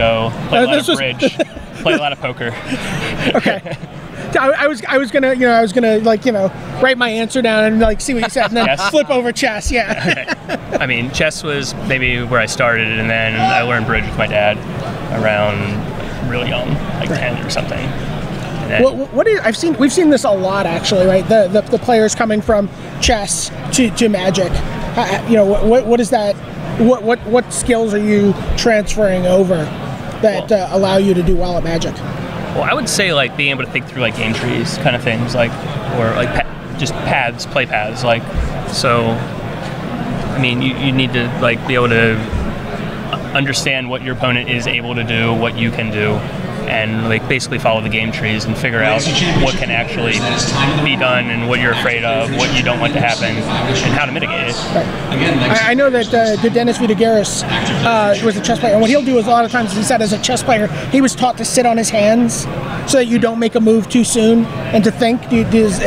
Go. Play a lot of bridge. Play a lot of poker. Okay. I was gonna like write my answer down and like see what you said and then flip over chess. Yeah. Okay. I mean, chess was maybe where I started, and then I learned bridge with my dad around really young, like 10 or something. We've seen this a lot actually, right? The players coming from chess to Magic. What is that? What skills are you transferring over that allow you to do well at Magic? Well, I would say like being able to think through like game trees kind of things, like or like just paths, play paths, like so. I mean, you need to like be able to understand what your opponent is able to do, what you can do, and like basically follow the game trees and figure out what can actually be done and what you're afraid of, what you don't want to happen, and how to mitigate it. Right. I know that Dennis Vidageris was a chess player, and what he'll do is a lot of times, he said as a chess player, he was taught to sit on his hands so that you don't make a move too soon and to think. Is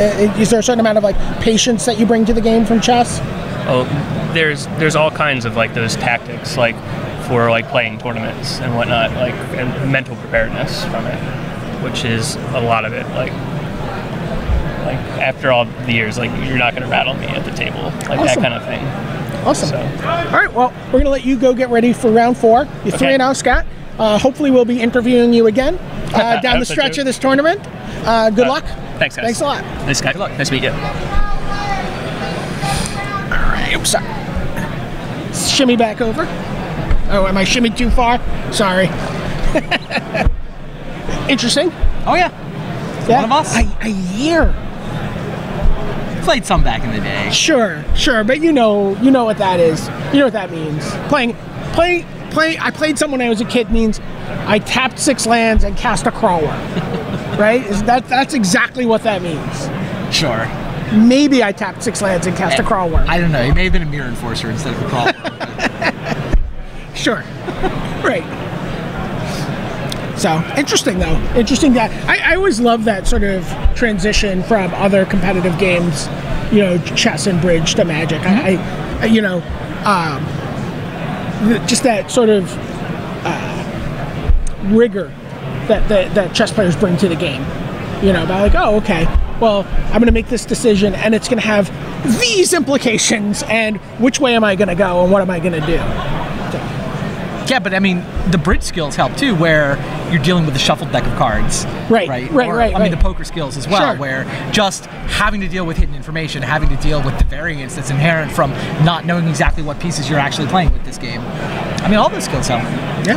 there a certain amount of like patience that you bring to the game from chess? Oh, there's all kinds of like those tactics, like for like playing tournaments and whatnot, like and mental preparedness from it, which is a lot of it. Like after all the years, like you're not going to rattle me at the table, like that kind of thing. Awesome. So. All right, well, we're going to let you go get ready for round 4. You're 3-0, Scott. Hopefully we'll be interviewing you again down the stretch of this tournament. Good luck. Thanks, guys. Thanks a lot. Thanks, Scott. Good luck. Nice to meet you. All right, oops. Shimmy back over. Oh, am I shimmied too far? Sorry. Interesting. Oh yeah. One of us. A year. Played some back in the day. Sure, but you know what that is. You know what that means. I played someone when I was a kid means I tapped 6 lands and cast a crawler. Right? That's exactly what that means. Sure. Maybe I tapped 6 lands and cast a crawler. I don't know. He may have been a mirror enforcer instead of a crawler. Sure. Right. So, interesting though. Interesting that I always love that sort of transition from other competitive games, chess and bridge to Magic. Just that sort of rigor that chess players bring to the game. About like, oh, okay, well, I'm going to make this decision and it's going to have these implications, and which way am I going to go and what am I going to do? Yeah, but I mean, the bridge skills help too, where you're dealing with a shuffled deck of cards. Right. I mean, the poker skills as well, where just having to deal with hidden information, having to deal with the variance that's inherent from not knowing exactly what pieces you're actually playing with this game. I mean, all those skills help. Yeah.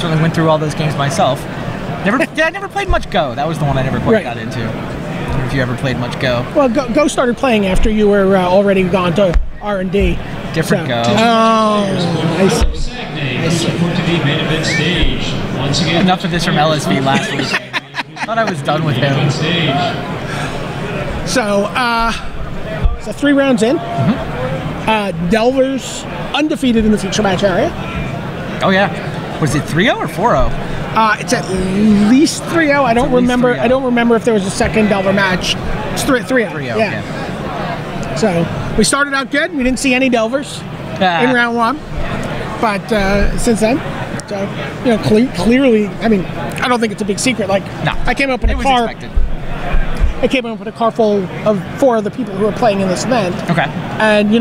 Certainly went through all those games myself. I never played much Go. That was the one I never quite got into. I don't know if you ever played much Go. Well, Go started playing after you were already gone to R&D. Different Go. Oh, I see. Enough of this from LSV last week. Thought I was done with him. So 3 rounds in. Delvers undefeated in the feature match area. Oh yeah. Was it 3-0 or 4-0? It's at least 3-0. I don't remember. I don't remember if there was a second Delver match. It's 3-0. 3-0. Yeah. Okay. So we started out good. We didn't see any Delvers in round 1, but since then, so clearly. I mean, I don't think it's a big secret. Like, I came up in a car. I came up with a car full of 4 of the people who were playing in this event. Okay. And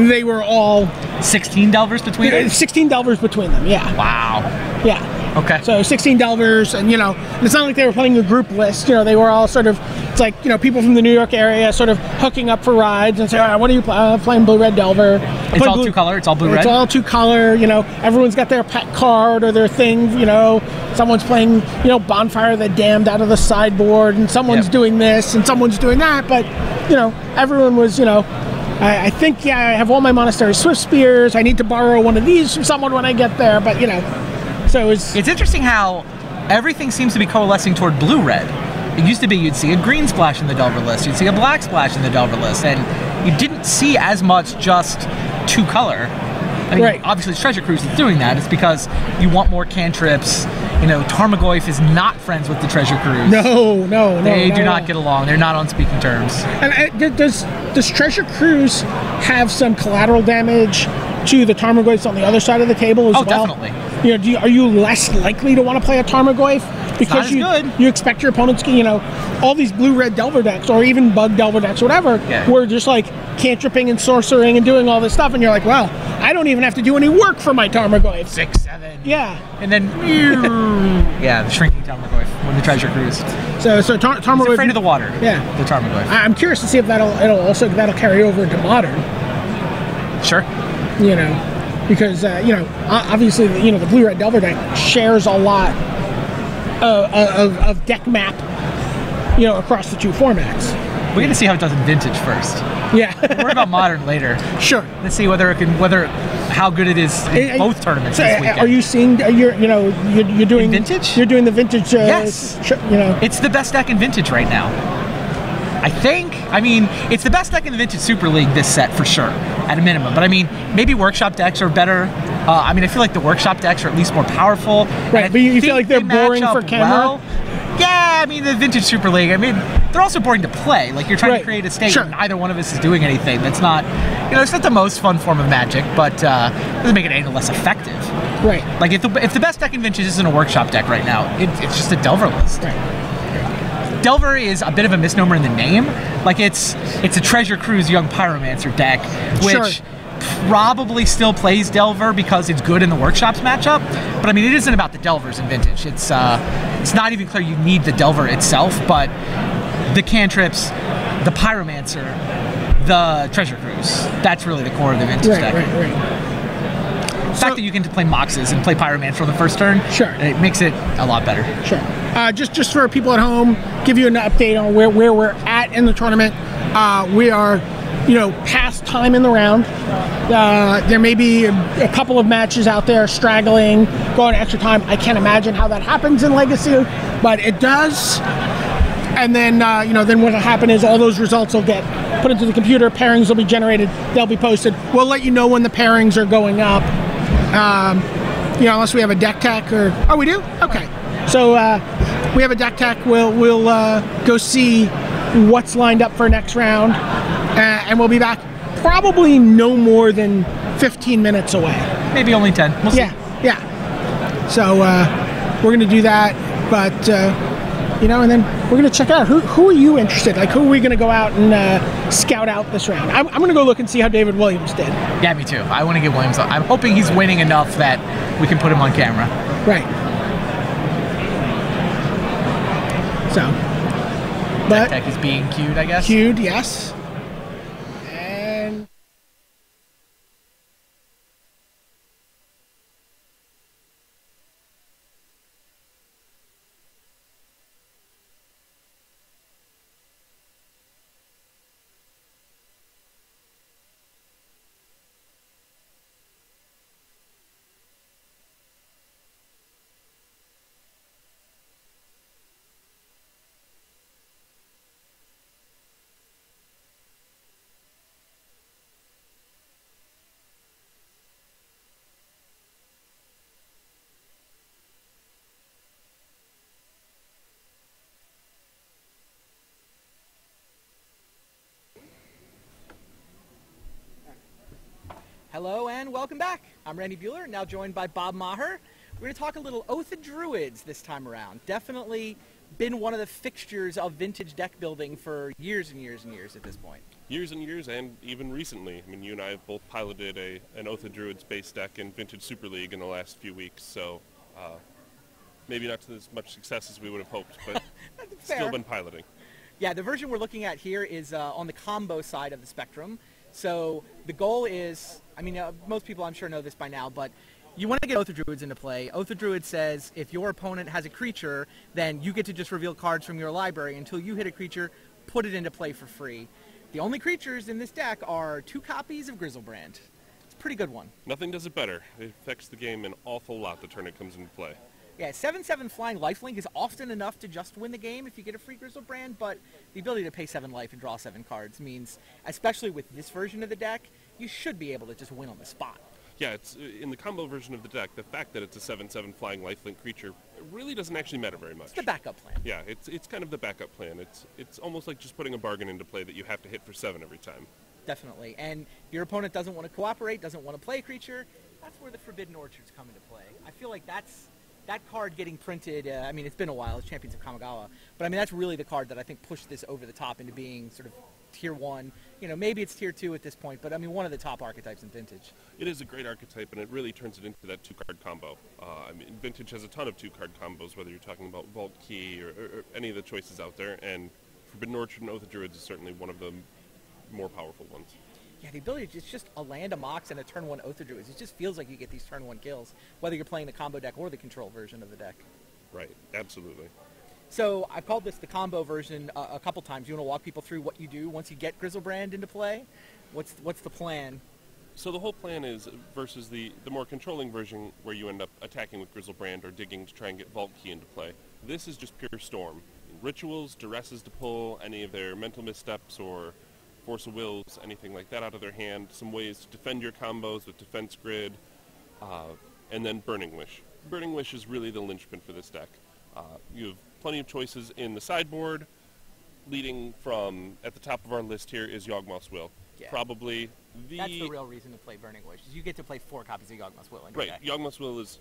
they were all 16 Delvers between them. 16 Delvers between them. Yeah. Wow. Yeah. Okay. So 16 Delvers, and it's not like they were playing a group list. They were all sort of, it's like people from the New York area sort of hooking up for rides and say, all right, what are you playing? Blue Red Delver. It's all 2-color. It's all blue red. It's all 2-color. Everyone's got their pet card or their thing. Someone's playing Bonfire of the Damned out of the sideboard, and someone's doing this and someone's doing that. But everyone was I think I have all my Monastery Swift Spears. I need to borrow one of these from someone when I get there. But so it's interesting how everything seems to be coalescing toward blue-red. It used to be you'd see a green splash in the Delver list, you'd see a black splash in the Delver list, and you didn't see as much just 2-color. I mean, obviously Treasure Cruise is doing that. It's because you want more cantrips. Tarmogoyf is not friends with the Treasure Cruise. No. They do not get along. They're not on speaking terms. And does Treasure Cruise have some collateral damage to the Tarmogoyfs on the other side of the table as well? Oh, definitely. are you less likely to want to play a Tarmogoyf because you expect your opponents, all these blue-red Delver decks or even bug Delver decks or whatever, were just like cantripping and sorcering and doing all this stuff, and you're like, well, I don't even have to do any work for my Tarmogoyf. 6/7. Yeah. And then the shrinking Tarmogoyf when the treasure cruise. So Tarmogoyf. It's afraid of the water. Yeah. The Tarmogoyf. I'm curious to see if that'll carry over into modern. Sure. Because obviously the blue-red Delver deck shares a lot of deck map, across the two formats. We're going to see how it does in Vintage first. Yeah. We'll worry about Modern later. Sure. Let's see how good it is in both tournaments this weekend. Are you seeing? You're doing in Vintage? You're doing the Vintage. Yes. It's the best deck in Vintage right now. I think. It's the best deck in the Vintage Super League this set for sure, at a minimum. But maybe Workshop decks are better. I feel like the Workshop decks are at least more powerful. Right, but you feel like they're boring for camera? Well. Yeah, the Vintage Super League, they're also boring to play. Like, you're trying to create a state and neither one of us is doing anything. That's not, it's not the most fun form of Magic, but doesn't make it any less effective. Right. Like, if the best deck in Vintage isn't a Workshop deck right now, it's just a Delver list. Right. Delver is a bit of a misnomer in the name. Like, it's a Treasure Cruise Young Pyromancer deck, which probably still plays Delver because it's good in the Workshops matchup. But it isn't about the Delvers in Vintage. It's not even clear you need the Delver itself, but the cantrips, the Pyromancer, the Treasure Cruise. That's really the core of the Vintage deck. Right. The fact that you can play Moxes and play Pyromancer on the first turn, it makes it a lot better. Sure. Just for people at home, give you an update on where we're at in the tournament. We are, past time in the round. There may be a couple of matches out there straggling, going extra time. I can't imagine how that happens in Legacy, but it does. And then, then what'll happen is all those results will get put into the computer. Pairings will be generated. They'll be posted. We'll let you know when the pairings are going up. Unless we have a deck tech or... Oh, we do? Okay. So we have a deck tech. We'll go see what's lined up for next round. And we'll be back probably no more than 15 minutes away. Maybe only 10. We'll see. Yeah. So we're going to do that. But, and then we're going to check out who are you interested? Like, who are we going to go out and scout out this round? I'm going to go look and see how David Williams did. Yeah, me too. I want to get Williams. I'm hoping he's winning enough that we can put him on camera. Right. So. That tech is being queued, I guess. Queued, yes. Hello and welcome back. I'm Randy Bueller, now joined by Bob Maher. We're going to talk a little Oath of Druids this time around. Definitely been one of the fixtures of Vintage deck building for years and years and years at this point. Years and years, and even recently. You and I have both piloted an Oath of Druids base deck in Vintage Super League in the last few weeks, so maybe not to as much success as we would have hoped, but still been piloting. Yeah, the version we're looking at here is on the combo side of the spectrum. So the goal is, most people I'm sure know this by now, but you want to get Oath of Druids into play. Oath of Druids says if your opponent has a creature, then you get to just reveal cards from your library until you hit a creature, put it into play for free. The only creatures in this deck are 2 copies of Griselbrand. It's a pretty good one. Nothing does it better. It affects the game an awful lot the turn it comes into play. Yeah, 7/7 flying lifelink is often enough to just win the game if you get a free Griselbrand, but the ability to pay 7 life and draw 7 cards means, especially with this version of the deck, you should be able to just win on the spot. Yeah, it's in the combo version of the deck, the fact that it's a 7/7 flying lifelink creature really doesn't actually matter very much. It's the backup plan. Yeah, it's kind of the backup plan. It's almost like just putting a bargain into play that you have to hit for 7 every time. Definitely. And if your opponent doesn't want to cooperate, doesn't want to play a creature, that's where the Forbidden Orchards come into play. I feel like that's that card getting printed. I mean, it's been a while. It's Champions of Kamigawa, but I mean that's really the card that I think pushed this over the top into being sort of tier 1. You know, maybe it's tier 2 at this point, but I mean one of the top archetypes in Vintage. It is a great archetype, and it really turns it into that 2-card combo. I mean, Vintage has a ton of 2-card combos, whether you're talking about Vault Key or any of the choices out there, and Forbidden Orchard and Oath of Druids is certainly one of the more powerful ones. Yeah, the ability to just a land, a Mox, and a turn 1 Oath of Druids. It just feels like you get these turn 1 kills, whether you're playing the combo deck or the control version of the deck. Right, absolutely. So I've called this the combo version a couple times. You want to walk people through what you do once you get Griselbrand into play? What's the plan? So the whole plan is, versus the more controlling version where you end up attacking with Griselbrand or digging to try and get Vault Key into play, this is just pure Storm. Rituals, duresses to pull, any of their mental missteps or Force of Wills, anything like that out of their hand, some ways to defend your combos with Defense Grid, and then Burning Wish. Burning Wish is really the linchpin for this deck. You have plenty of choices in the sideboard. Leading from, at the top of our list here, is Yawgmoth's Will. Yeah. Probably That's the real reason to play Burning Wish, is you get to play 4 copies of Yawgmoth's Will in your deck. Right, Yawgmoth's Will is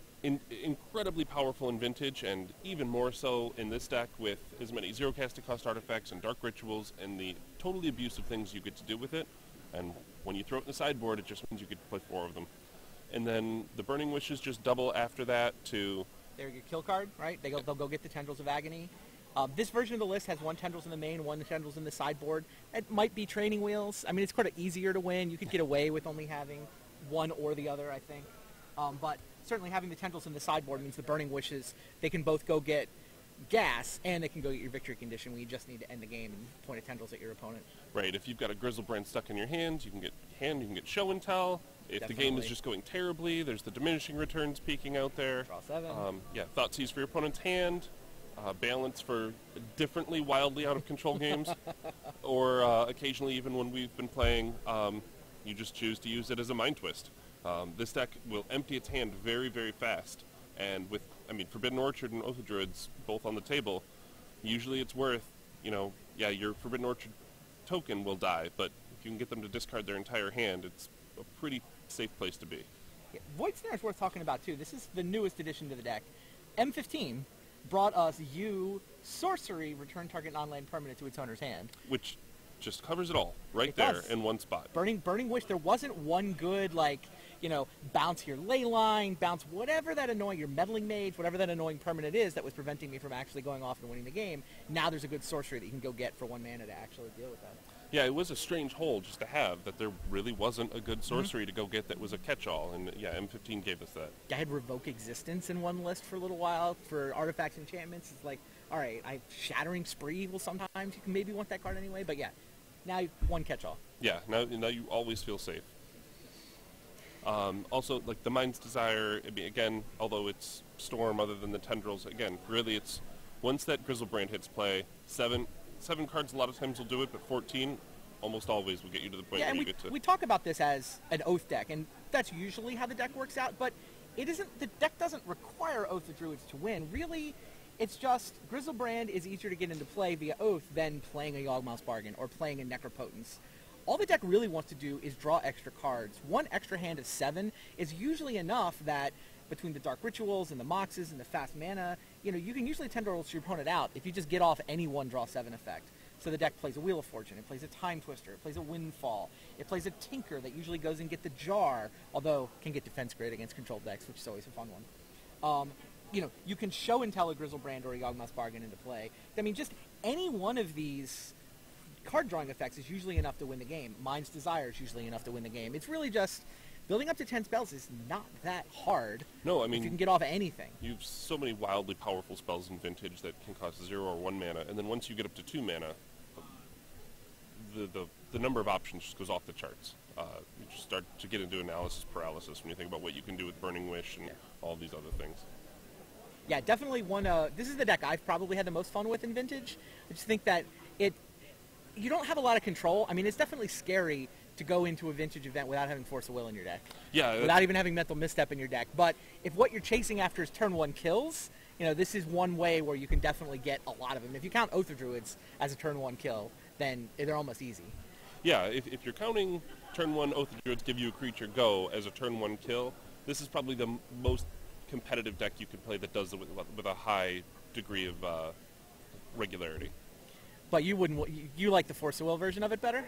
incredibly powerful in Vintage, and even more so in this deck with as many 0 casting cost artifacts and Dark Rituals and the totally abusive things you get to do with it. And when you throw it in the sideboard, it just means you get to play 4 of them. And then the Burning Wishes just double after that to... They're your kill card, right? They'll go get the Tendrils of Agony. This version of the list has 1 Tendrils in the main, 1 Tendrils in the sideboard. It might be Training Wheels. I mean, it's kind of easier to win. You could get away with only having one or the other, I think. But certainly having the Tendrils in the sideboard means the Burning Wishes, they can both go get gas, and they can go get your victory condition when you just need to end the game and point a Tendrils at your opponent. Right, if you've got a Griselbrand stuck in your hand, you can get Show and Tell. If Definitely. The game is just going terribly, there's the diminishing returns peeking out there. Draw 7. Thoughtseize for your opponent's hand. Balance for differently wildly out of control games. Or occasionally, even when we've been playing, you just choose to use it as a Mind Twist. This deck will empty its hand very, very fast. And with, Forbidden Orchard and Oath of Druids both on the table, usually it's worth, your Forbidden Orchard token will die, but if you can get them to discard their entire hand, it's a pretty safe place to be. Yeah, Void Snare is worth talking about, too. This is the newest addition to the deck. M15 brought us Sorcery, return target non-land permanent to its owner's hand. Which just covers it all, right there in one spot. Burning Wish, there wasn't one good, bounce your ley line, bounce whatever that annoying, your meddling mage, whatever that annoying permanent is that was preventing me from actually going off and winning the game. Now there's a good sorcery that you can go get for 1 mana to actually deal with that. Yeah, it was a strange hole just to have, that there really wasn't a good sorcery to go get that was a catch-all, and M15 gave us that. I had Revoke Existence in one list for a little while for artifacts and enchantments. It's like, alright, Shattering Spree will sometimes, you can maybe want that card anyway, but yeah, now one catch-all. Yeah, now you always feel safe. Also, the Mind's Desire, again, although it's Storm other than the Tendrils, again, really it's, once that Griselbrand hits play, 7 cards a lot of times will do it, but 14 almost always will get you to the point where you get to... We talk about this as an Oath deck, and that's usually how the deck works out, but the deck doesn't require Oath of Druids to win. Really, it's just Griselbrand is easier to get into play via Oath than playing a Yawgmoth's Bargain or playing a Necropotence. All the deck really wants to do is draw extra cards. 1 extra hand of 7 is usually enough that between the Dark Rituals and the Moxes and the fast mana, you can usually Tendrils your opponent out if you just get off any 1 draw 7 effect. So the deck plays a Wheel of Fortune, it plays a Time Twister, it plays a Windfall, it plays a Tinker that usually goes and get the Jar, although can get Defense Grid against controlled decks, which is always a fun one. You can Show and Tell a Griselbrand or a Yawgmoth's Bargain into play. Just any one of these card drawing effects is usually enough to win the game. Mind's Desire is usually enough to win the game. It's really just building up to 10 spells is not that hard. No, if you can get off anything. You have so many wildly powerful spells in Vintage that can cost 0 or 1 mana, and then once you get up to 2 mana, the number of options just goes off the charts. You just start to get into analysis paralysis when you think about what you can do with Burning Wish and all these other things. Yeah, definitely one. This is the deck I've probably had the most fun with in Vintage. I just think that you don't have a lot of control. It's definitely scary to go into a Vintage event without having Force of Will in your deck. Yeah. Without even having Mental Misstep in your deck. But if what you're chasing after is turn 1 kills, this is one way where you can definitely get a lot of them. If you count Oath of Druids as a turn 1 kill, then they're almost easy. Yeah, if you're counting turn 1 Oath of Druids give you a creature go as a turn 1 kill, this is probably the most competitive deck you could play that does it with a high degree of regularity. But you wouldn't. You like the Force of Will version of it better?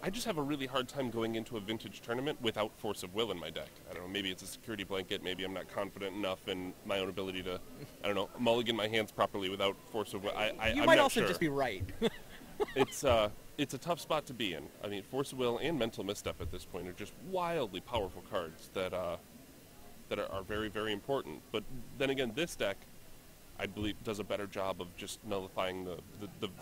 I just have a really hard time going into a vintage tournament without Force of Will in my deck. I don't know, maybe it's a security blanket, maybe I'm not confident enough in my own ability to, I don't know, mulligan my hands properly without Force of Will. You might also just be right. It's a tough spot to be in. I mean, Force of Will and Mental Misstep at this point are just wildly powerful cards that are very, very important. But then again, this deck, I believe, does a better job of just nullifying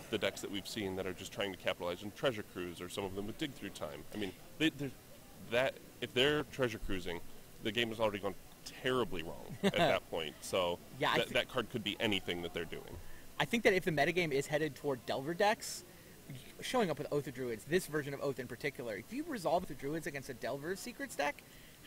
the decks that we've seen that are just trying to capitalize on Treasure Cruise, or some of them with Dig Through Time. I mean, if they're Treasure Cruising, the game has already gone terribly wrong at that point. So yeah, that card could be anything that they're doing. I think that if the metagame is headed toward Delver decks, showing up with Oath of Druids, this version of Oath in particular, if you resolve the Druids against a Delver Secrets deck,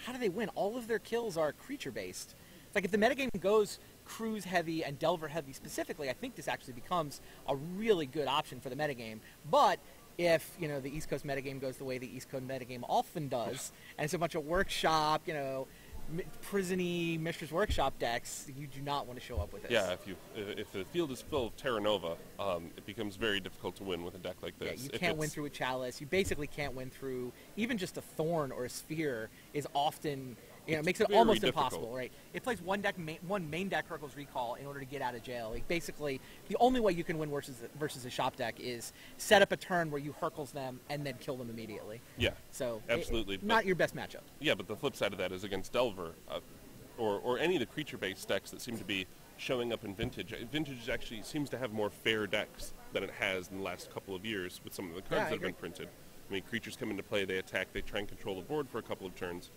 how do they win? All of their kills are creature-based. It's like if the metagame goes Cruise heavy and Delver heavy specifically, I think this actually becomes a really good option for the metagame. But if, you know, the East Coast metagame goes the way the East Coast metagame often does, and it's a bunch of workshop, you know, prison-y Mishra's Workshop decks, you do not want to show up with this. Yeah, if the field is full of Terra Nova, it becomes very difficult to win with a deck like this. Yeah, you can't win through a Chalice. You basically can't win through even just a Thorn or a Sphere is often, you know, it makes it almost difficult. Impossible, right? It plays one main deck Hurkyl's Recall in order to get out of jail. Like basically, the only way you can win versus a shop deck is set up a turn where you Hurkyl's them and then kill them immediately. Yeah, so absolutely. Not your best matchup. Yeah, but the flip side of that is against Delver, or any of the creature-based decks that seem to be showing up in Vintage. Vintage actually seems to have more fair decks than it has in the last couple of years with some of the cards that have been printed. I mean, creatures come into play, they attack, they try and control the board for a couple of turns.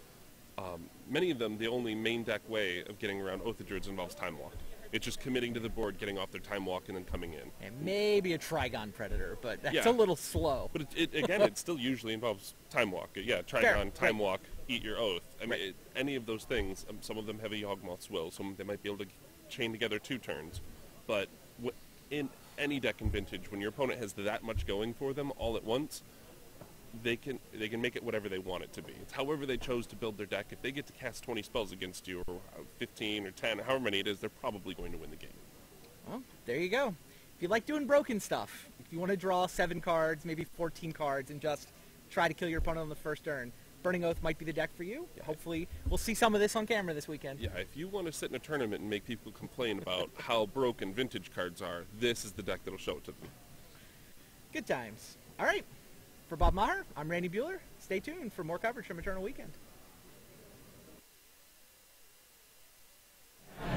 Many of them, the only main deck way of getting around Oath of Druids involves Time Walk. It's just committing to the board, getting off their Time Walk, and then coming in. And maybe a Trigon Predator, but that's a little slow. But again, it still usually involves Time Walk. Yeah, Trigon, Time Walk, Eat Your Oath. I mean, any of those things, some of them have a Yawgmoth's Will, some they might be able to chain together 2 turns. But in any deck in Vintage, when your opponent has that much going for them all at once, they can make it whatever they want it to be. It's however they chose to build their deck. If they get to cast 20 spells against you, or 15 or 10, however many it is, they're probably going to win the game. Well, there you go. If you like doing broken stuff, if you want to draw 7 cards, maybe 14 cards, and just try to kill your opponent on the first turn, Burning Oath might be the deck for you. Yeah. Hopefully, we'll see some of this on camera this weekend. Yeah, if you want to sit in a tournament and make people complain about how broken Vintage cards are, this is the deck that'll show it to them. Good times. All right. For Bob Maher, I'm Randy Buehler. Stay tuned for more coverage from Eternal Weekend.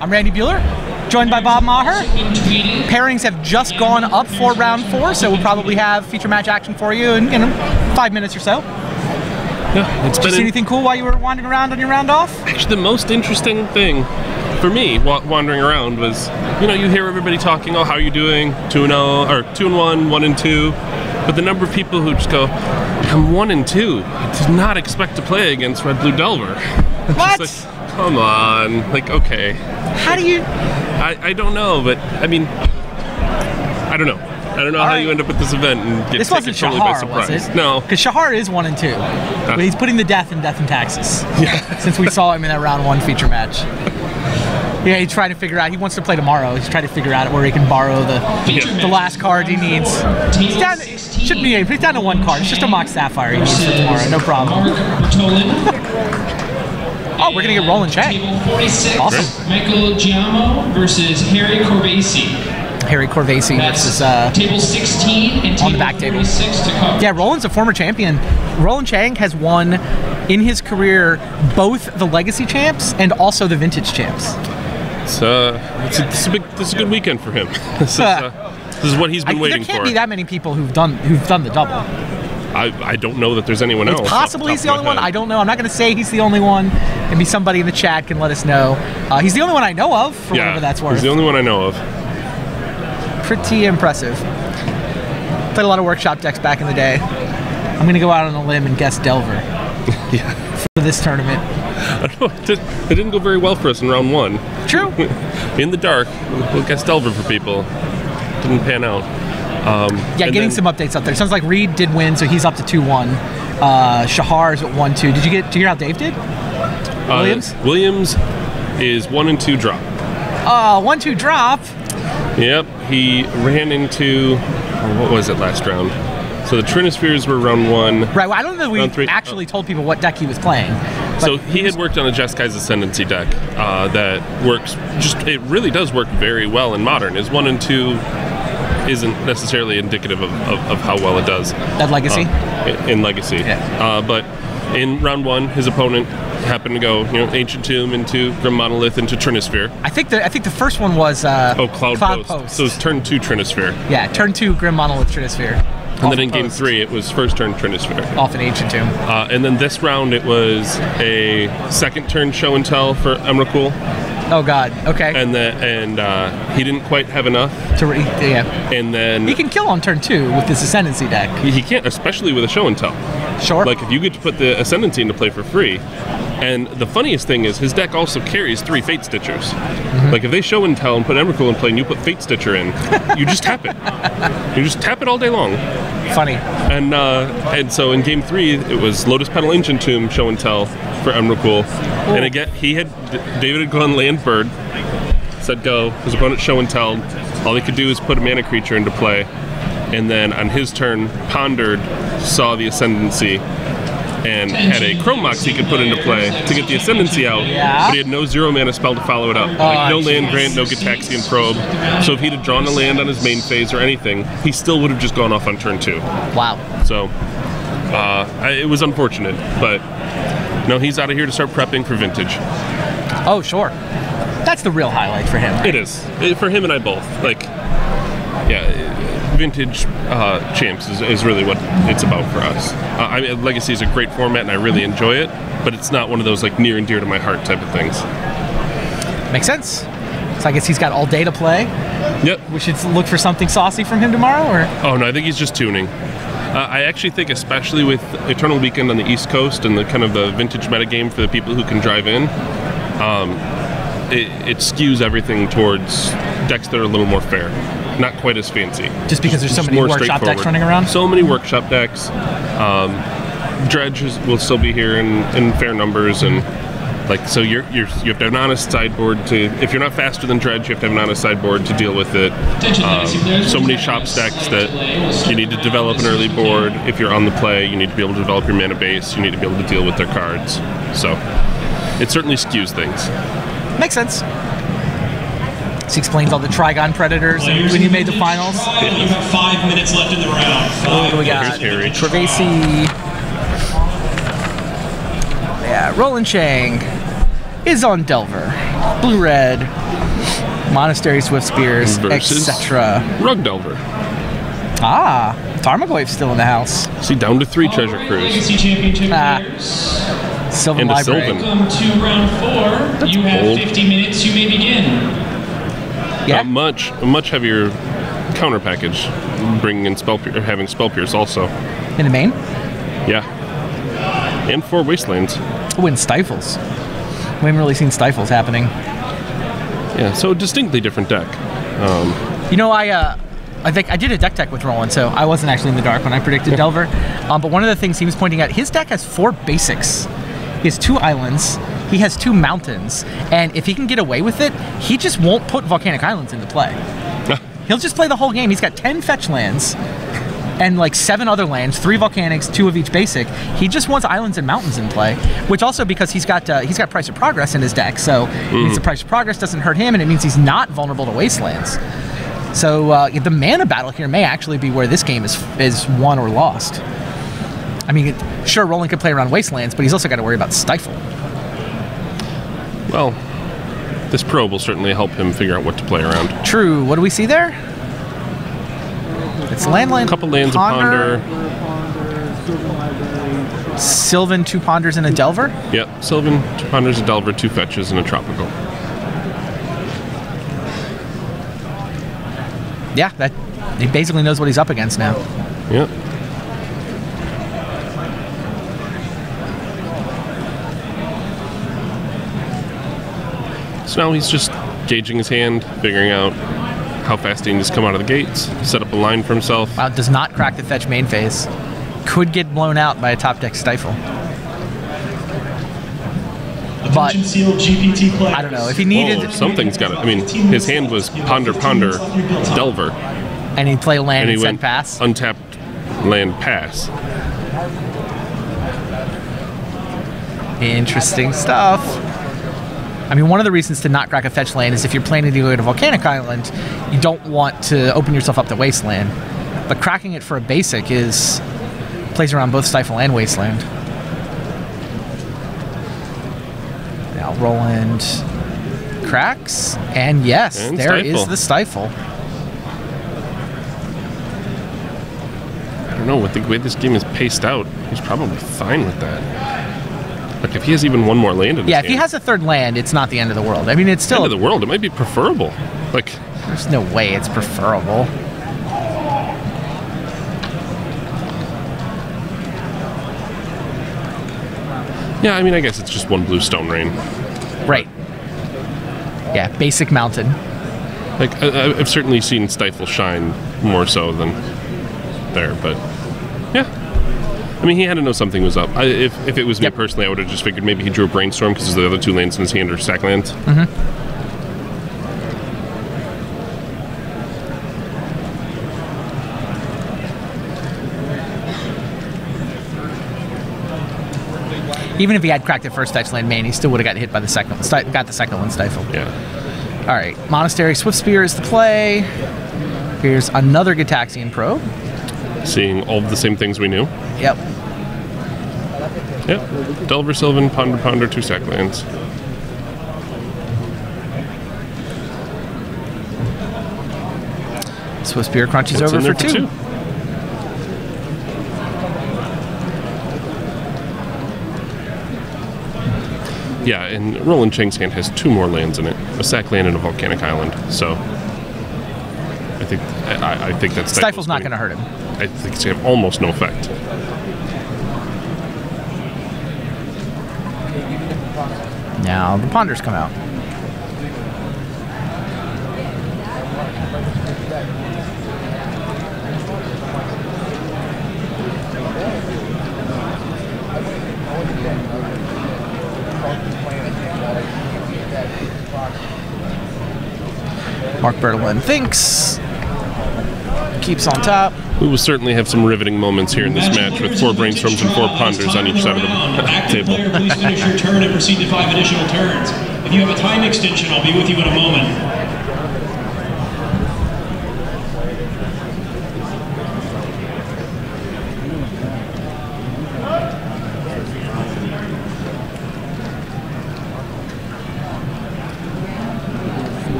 I'm Randy Buehler, joined by Bob Maher. Pairings have just gone up for round 4, so we'll probably have feature match action for you in 5 minutes or so. Yeah, did you see anything cool while you were wandering around on your round off? Actually, the most interesting thing for me wandering around was, you know, you hear everybody talking, oh, how are you doing? 2-0, or 2-1, 1-2. But the number of people who just go, I'm 1-2. I did not expect to play against Red Blue Delver. What? Like, come on. Like, okay. How do you? I don't know, but I mean, I don't know. I don't know how you end up at this event and get taken totally by surprise. Was it? No. Because Shahar is 1-2. But he's putting the death in Death and Taxes. Yeah. Since we saw him in that round 1 feature match. Yeah, he's trying to figure out. He wants to play tomorrow. He's trying to figure out where he can borrow the last card he needs. He's down, shouldn't be. He's down to 1 card. It's just a Mock Sapphire he needs for tomorrow. No problem. Oh, we're gonna get Roland Chang. Awesome. Michael Giaimo versus Harry Corvese. Harry Corvese versus table 16 and on the back table. 46 to cover. Yeah, Roland's a former champion. Roland Chang has won in his career both the Legacy champs and also the Vintage champs. This is a good weekend for him. This is what he's been waiting for. There can't be that many people who've done the double. I don't know that there's anyone else. Possibly he's the only one. I don't know. I'm not going to say he's the only one. Maybe somebody in the chat can let us know. He's the only one I know of, for whatever that's worth. He's the only one I know of. Pretty impressive. Played a lot of workshop decks back in the day. I'm going to go out on a limb and guess Delver. Yeah. For this tournament. I don't know. It didn't go very well for us in round 1. True. In the dark, we'll guess Delver for people. Didn't pan out. Getting some updates up there. It sounds like Reed did win, so he's up to 2-1. Shahar's at 1-2. Did you hear how Dave did? Williams? Williams is 1 and 2 drop. 1-2 drop. Yep, he ran into, what was it last round? So the Trinispheres were round 1. Right, well, I don't know if we actually told people what deck he was playing. So he had worked on a Jeskai's Ascendancy deck that works, it really does work very well in Modern. His 1 and 2 isn't necessarily indicative of how well it does. That Legacy? In Legacy. Yeah. But in round 1, his opponent happened to go, Ancient Tomb into Grim Monolith into Trinisphere. I think the first one was Cloud Post. So it's turn 2 Trinisphere. Yeah, turn 2 Grim Monolith Trinisphere. And then in game 3, it was first turn Trinisphere. Off an Ancient Tomb. And then this round, it was a second turn Show and Tell for Emrakul. Oh God. Okay. And he didn't quite have enough. And then he can kill on turn 2 with this Ascendancy deck. He can't, especially with a Show and Tell. Sure. Like if you get to put the Ascendancy into play for free. And the funniest thing is his deck also carries 3 Fate Stitchers. Mm-hmm. Like if they Show and Tell and put Emrakul in play and you put Fate Stitcher in, you just tap it. You just tap it all day long. Funny. And so in game 3, it was Lotus Petal Ancient Tomb Show and Tell for Emrakul. And again, David had gone land bird, said go. His opponent Show and Tell. All he could do is put a mana creature into play. And then on his turn, pondered, saw the Ascendancy, and had a Chrome Mox he could put into play to get the Ascendancy out, but he had no 0 mana spell to follow it up. No land grant, no Gitaxian Probe. So if he'd have drawn a land on his main phase or anything, he still would have just gone off on turn 2. Wow. So it was unfortunate, but no, he's out of here to start prepping for Vintage. Oh, sure. That's the real highlight for him. Right? It is. For him and I both. Vintage Champs is really what it's about for us. Legacy is a great format and I really enjoy it, but it's not one of those near and dear to my heart type of things. Makes sense. So I guess he's got all day to play. Yep. We should look for something saucy from him tomorrow, or? Oh no, I think he's just tuning. I actually think, especially with Eternal Weekend on the East Coast and the kind of the vintage metagame for the people who can drive in, it skews everything towards decks that are a little more fair. Not quite as fancy. Just because there's so many workshop decks running around? So many workshop decks. Dredge will still be here in fair numbers, and so you have to have an honest sideboard if you're not faster than Dredge, you have to have an honest sideboard to deal with it. So many shop decks that you need to develop an early board. If you're on the play, you need to be able to develop your mana base. You need to be able to deal with their cards. So it certainly skews things. Makes sense. This explains all the Trigon Predators when you made the finals. You have 5 minutes left in the round. What do we got? Corvese. Yeah, Roland Chang is on Delver. Blue-red, Monastery Swiftspears, etc. Rug Delver. Tarmogoyf's still in the house. See, down to 3 Treasure Cruise. Legacy Championship Sylvan Library. Welcome to round 4. You have 50 minutes. You may begin. Yeah. Much heavier counter package, bringing in having Spell Pierce also. In the main? Yeah. And 4 Wastelands. Oh, and Stifles. We haven't really seen Stifles happening. Yeah, so a distinctly different deck. I think I did a deck tech with Roland, so I wasn't actually in the dark when I predicted Delver. But one of the things he was pointing out, his deck has 4 basics. He has 2 islands. He has 2 mountains, and if he can get away with it, he just won't put Volcanic Islands into play. He'll just play the whole game. He's got 10 fetch lands and 7 other lands, 3 volcanics, 2 of each basic. He just wants islands and mountains in play, which also because he's got Price of Progress in his deck, so it means the Price of Progress doesn't hurt him, and it means he's not vulnerable to wastelands. So the mana battle here may actually be where this game is won or lost. I mean, sure, Roland could play around wastelands, but he's also got to worry about Stifle. Well, this probe will certainly help him figure out what to play around. True. What do we see there? It's landline. A couple lands of Ponder. Sylvan, 2 Ponders, and a Delver? Yep. Sylvan, 2 Ponders, a Delver, 2 Fetches, and a Tropical. Yeah, he basically knows what he's up against now. Yep. So now he's just gauging his hand, figuring out how fast he needs to come out of the gates, set up a line for himself. Wow, does not crack the fetch main phase. Could get blown out by a top deck Stifle. But I don't know if he needed. Whoa, something's got it. I mean, his hand was ponder, Delver, and he played land and he and went sent pass. Untapped land pass. Interesting stuff. I mean, one of the reasons to not crack a fetch land is if you're planning to go to Volcanic Island, you don't want to open yourself up to Wasteland. But cracking it for a basic plays around both Stifle and Wasteland. Now Roland cracks, and yes, and there Stifle. is the Stifle. I don't know, with the way this game is paced out, he's probably fine with that. Like, if he has even one more land in his Yeah, if hand, he has a third land, it's not the end of the world. I mean, it's still... end of the world. It might be preferable. Like, there's no way it's preferable. yeah, I mean, I guess it's just one blue stone rain. Right. Yeah, basic mountain. Like, I've certainly seen Stifle shine more so than there, but yeah. I mean, he had to know something was up. If it was me personally, I would have just figured maybe he drew a Brainstorm because the other two lands in his hand are sack lands. Even if he had cracked the first fetch land main, he still would have got hit by the second one Stifle. Yeah. All right, Monastery Swift Spear is the play. Here's another Gitaxian Probe. Seeing all of the same things we knew. Yep. Yep. Delver, Sylvan, Ponder, two sack lands. Swift Spear crunches What's over in for there two. Yeah, and Roland Chang's hand has two more lands in it, a sack land and a volcanic island. So I think that's Stifle's not going to hurt him. I think it's going to have almost no effect. Now the Ponders come out. Marc Bertolin thinks. Keeps on top. We will certainly have some riveting moments here in this match with 4 Brainstorms and 4 Ponders on each side of the table. Player, please finish your turn and proceed to 5 additional turns. If you have a time extension, I'll be with you in a moment.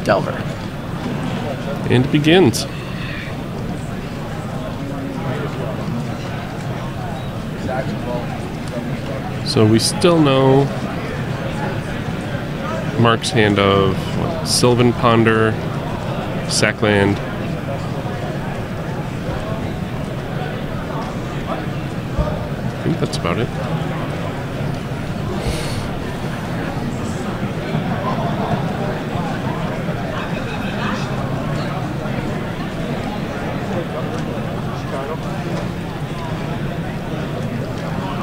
Delver. And it begins. So we still know Marc's hand of Sylvan Ponder, Sackland. I think that's about it.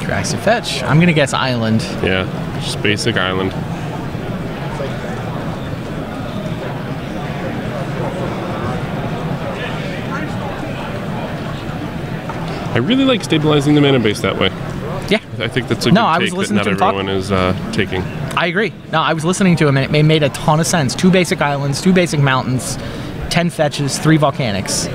Tracks to fetch. I'm gonna guess island. Yeah, just basic island. I really like stabilizing the mana base that way. Yeah. I think that's a good take that not to him everyone is taking. I agree. No, I was listening to him and it made a ton of sense. 2 basic islands, 2 basic mountains, 10 fetches, 3 volcanics.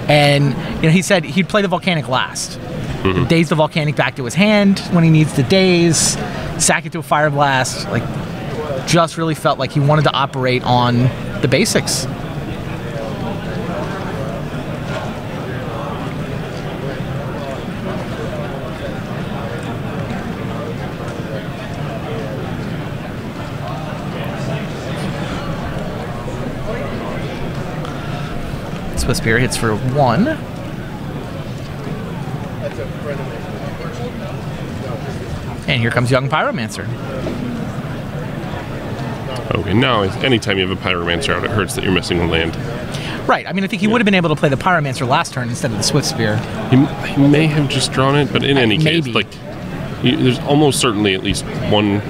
And he said he'd play the volcanic last. Mm-hmm. Daze the volcanic back to his hand when he needs to daze, sack it to a fire blast. Like, just really felt like he wanted to operate on the basics. Swift Spear hits for 1. And here comes Young Pyromancer. Okay, now anytime you have a Pyromancer out, it hurts that you're missing a land. Right. I mean, I think he would have been able to play the Pyromancer last turn instead of the Swift Spear. He may have just drawn it, but in any case, like, there's almost certainly at least one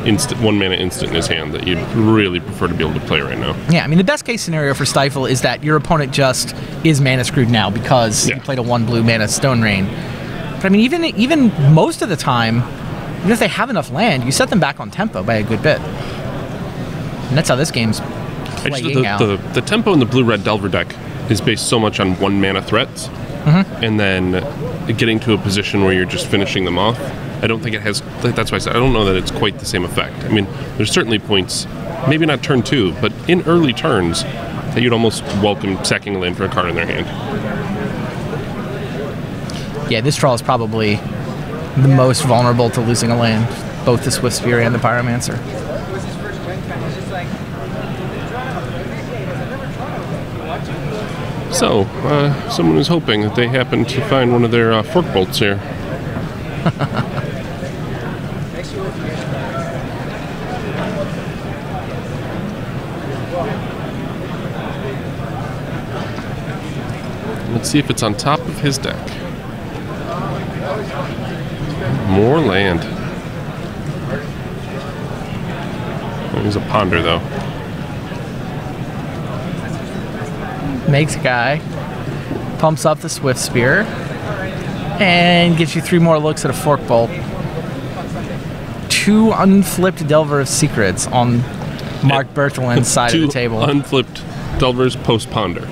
mana instant in his hand that you'd really prefer to be able to play right now. Yeah, I mean, the best case scenario for Stifle is that your opponent just is mana screwed now because you played a 1 blue mana Stone Rain. But I mean, even most of the time, even if they have enough land, you set them back on tempo by a good bit. And that's how this game's playing out. The tempo in the blue-red Delver deck is based so much on 1 mana threats, and then getting to a position where you're just finishing them off. I don't think it has. That's why I said I don't know that it's quite the same effect. I mean, there's certainly points, maybe not turn 2, but in early turns, that you'd almost welcome sacking a land for a card in their hand. Yeah, this draw is probably the most vulnerable to losing a land, both the Swift Spear and the Pyromancer. So, someone is hoping that they happen to find one of their fork bolts here. Let's see if it's on top of his deck. More land. There's a ponder, though. Makes a guy. Pumps up the Swift Spear. And gives you 3 more looks at a Fork Bolt. 2 unflipped Delver of Secrets on Marc Bertolin's side of the table. 2 unflipped Delvers post-ponder.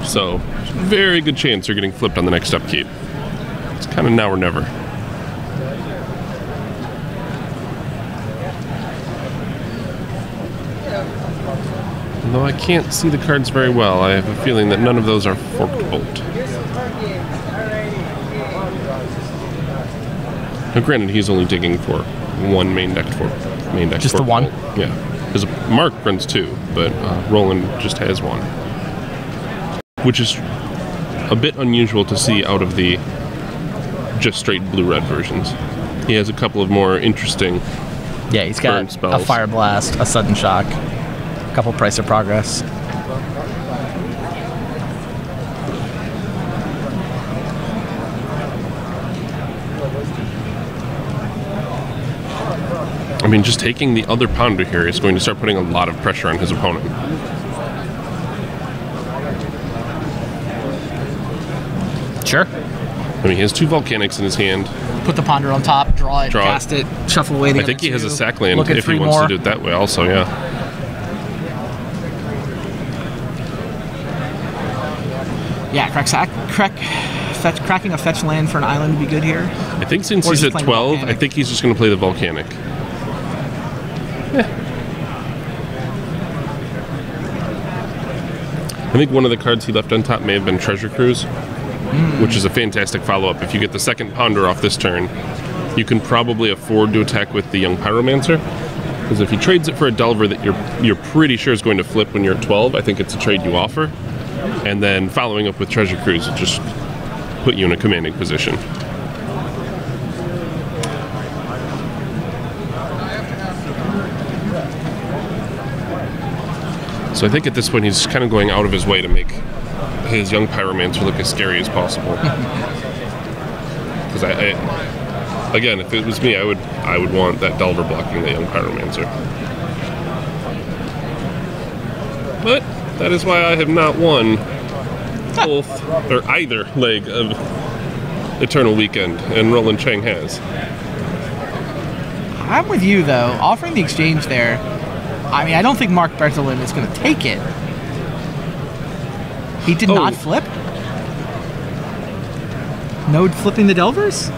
So, very good chance you're getting flipped on the next upkeep. It's kind of now or never. Though I can't see the cards very well, I have a feeling that none of those are Forked Bolt. Now, granted, he's only digging for 1 main deck Fork. Just the 1? Bolt. Yeah. Because Marc runs 2, but Roland just has 1. Which is a bit unusual to see out of the just straight blue-red versions. He has a couple of more interesting he's got spells. A Fire Blast, a Sudden Shock, a couple Price of Progress. I mean, just taking the other ponder here is going to start putting a lot of pressure on his opponent. Sure. I mean, he has 2 volcanics in his hand. Put the ponder on top, draw it, cast it, shuffle away the I think he has a sack land Look at if he wants to do it that way also, yeah. Yeah, cracking a fetch land for an island would be good here. I think since he's at 12, I think he's just going to play the volcanic. Yeah. I think one of the cards he left on top may have been Treasure Cruise, which is a fantastic follow-up. If you get the second ponder off this turn, you can probably afford to attack with the Young Pyromancer. Because if he trades it for a Delver that you're pretty sure is going to flip when you're at 12, I think it's a trade you offer. And then following up with Treasure Cruise will just put you in a commanding position. So I think at this point he's kind of going out of his way to make his Young Pyromancer look as scary as possible. Because again, if it was me, I would want that Delver blocking the Young Pyromancer. But that is why I have not won both or either leg of Eternal Weekend, and Roland Chang has. I'm with you though. Offering the exchange there, I mean, I don't think Marc Bertolin is going to take it. He did not flip? No flipping the Delvers?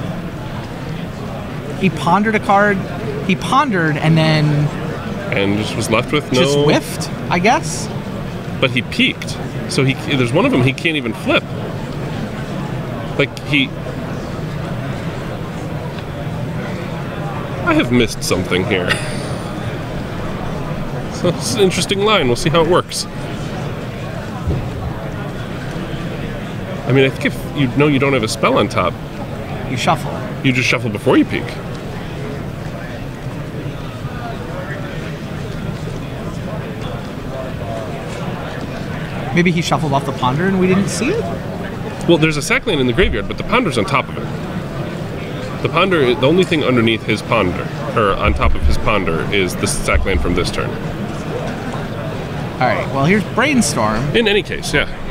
He pondered a card. He pondered and then... And just was left with no... Just whiffed, I guess? But he peaked. So there's one of them he can't even flip. Like, I have missed something here. So it's an interesting line. We'll see how it works. I mean, I think if you know you don't have a spell on top, you shuffle. You just shuffle before you peek. Maybe he shuffled off the Ponder and we didn't see it? Well, there's a sack land in the graveyard, but the Ponder's on top of it. The Ponder, the only thing underneath his Ponder, or on top of his Ponder, is the sack land from this turn. Alright, well here's Brainstorm. In any case, yeah.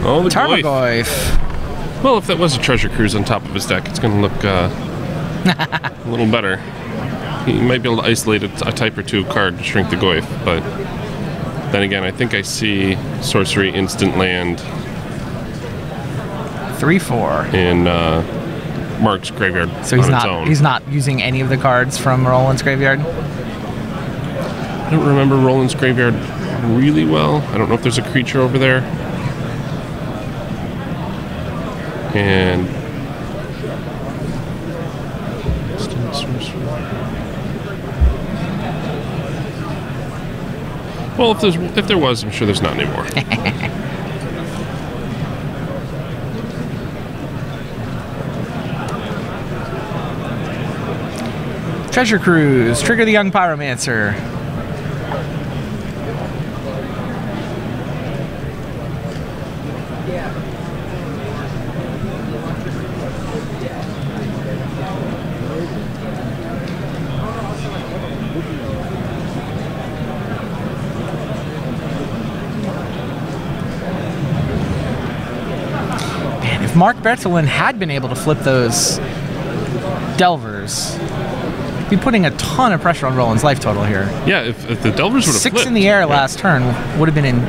Oh, the Tarmogoyf. Well, if that was a treasure cruise on top of his deck, it's going to look a little better. He might be able to isolate a type or two card to shrink the Goyf, but then again, I think I see sorcery, instant land, 3/4 in Marc's graveyard. So he's on not its own. he's not using any of the cards from Roland's graveyard. I don't remember Roland's graveyard really well. I don't know if there's a creature over there. And well, if there was, I'm sure there's not anymore. Treasure Cruise. Trigger the Young Pyromancer. If Marc Bertolin had been able to flip those Delvers, he'd be putting a ton of pressure on Roland's life total here. Yeah, if the Delvers would have 6 flipped, in the air last turn would have been in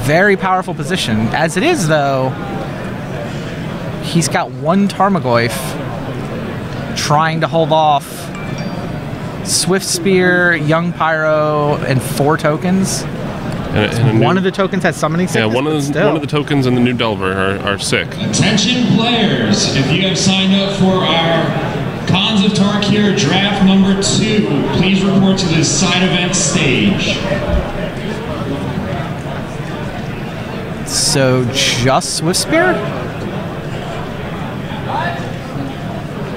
very powerful position. As it is, though, he's got 1 Tarmogoyf trying to hold off Swift Spear, Young Pyro, and 4 tokens. And one of the tokens has summoning sickness. Yeah, one of the tokens and the new Delver are sick. Attention players, if you have signed up for our Cons of Tarkir draft number 2, please report to the side event stage. So just Swift Spear?